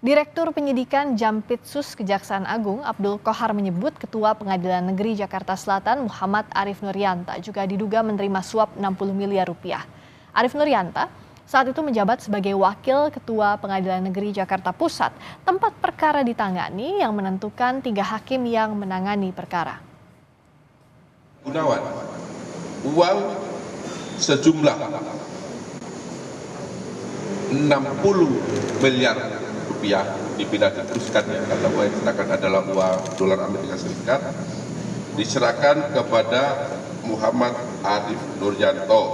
Direktur Penyidikan Jampitsus Kejaksaan Agung Abdul Qohar menyebut Ketua Pengadilan Negeri Jakarta Selatan Muhammad Arif Nuryanta juga diduga menerima suap 60 miliar rupiah. Arif Nuryanta saat itu menjabat sebagai Wakil Ketua Pengadilan Negeri Jakarta Pusat, tempat perkara ditangani yang menentukan 3 hakim yang menangani perkara. Gunawan, uang sejumlah 60 miliar rupiah dipindah diteruskannya karena uang yang diserahkan adalah uang dolar Amerika Serikat diserahkan kepada Muhammad Arif Nuryanta,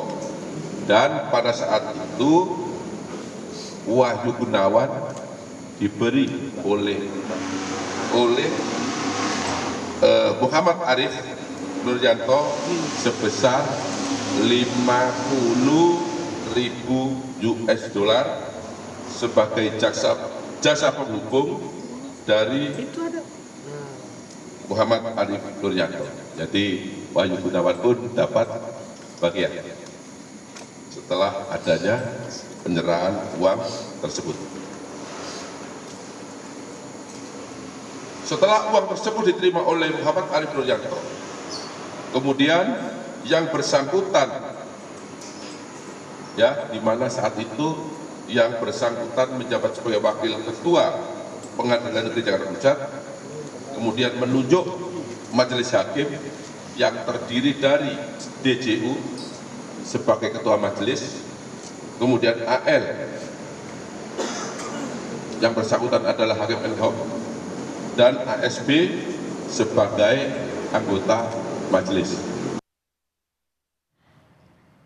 dan pada saat itu Wahyu Gunawan diberi oleh Muhammad Arif Nuryanta sebesar 50.000 US dollar sebagai jasa penghubung dari Muhammad Arif Nuryanta. Jadi Wahyu Gunawan pun dapat bagian setelah adanya penyerahan uang tersebut. Setelah uang tersebut diterima oleh Muhammad Arif Nuryanta, kemudian yang bersangkutan, di mana saat itu yang bersangkutan menjabat sebagai Wakil Ketua Pengadilan Negeri Jakarta Pusat, kemudian menunjuk majelis hakim yang terdiri dari DJU sebagai Ketua Majelis, kemudian AL yang bersangkutan adalah Hakim Ad-hoc, dan ASB sebagai anggota majelis.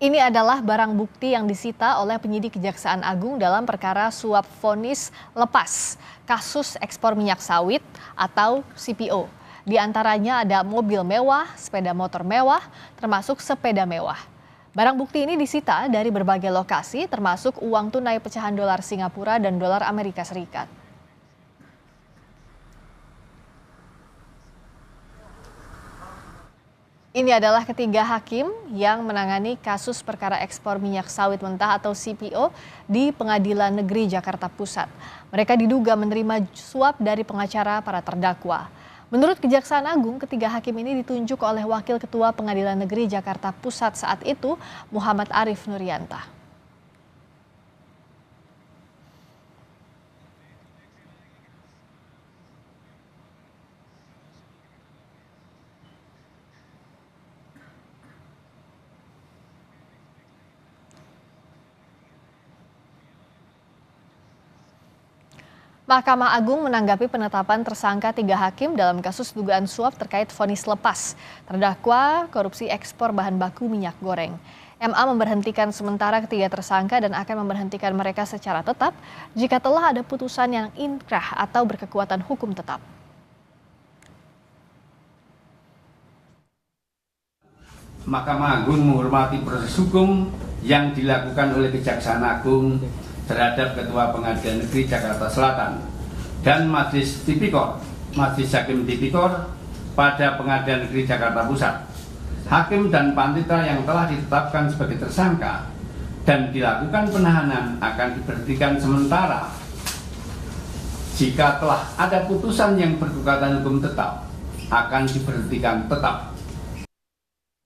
Ini adalah barang bukti yang disita oleh penyidik Kejaksaan Agung dalam perkara suap vonis lepas kasus ekspor minyak sawit atau CPO. Di antaranya ada mobil mewah, sepeda motor mewah, termasuk sepeda mewah. Barang bukti ini disita dari berbagai lokasi, termasuk uang tunai pecahan dolar Singapura dan dolar Amerika Serikat. Ini adalah ketiga hakim yang menangani kasus perkara ekspor minyak sawit mentah atau CPO di Pengadilan Negeri Jakarta Pusat. Mereka diduga menerima suap dari pengacara para terdakwa. Menurut Kejaksaan Agung, ketiga hakim ini ditunjuk oleh Wakil Ketua Pengadilan Negeri Jakarta Pusat saat itu, Muhammad Arif Nuryanta. Mahkamah Agung menanggapi penetapan tersangka 3 hakim dalam kasus dugaan suap terkait vonis lepas terdakwa korupsi ekspor bahan baku minyak goreng. MA memberhentikan sementara ketiga tersangka dan akan memberhentikan mereka secara tetap jika telah ada putusan yang inkrah atau berkekuatan hukum tetap. Mahkamah Agung menghormati proses hukum yang dilakukan oleh Kejaksaan Agung terhadap Ketua Pengadilan Negeri Jakarta Selatan dan Majelis Tipikor, Majelis Hakim Tipikor pada Pengadilan Negeri Jakarta Pusat. Hakim dan panitera yang telah ditetapkan sebagai tersangka dan dilakukan penahanan akan diberhentikan sementara jika telah ada putusan yang berkekuatan hukum tetap akan diberhentikan tetap.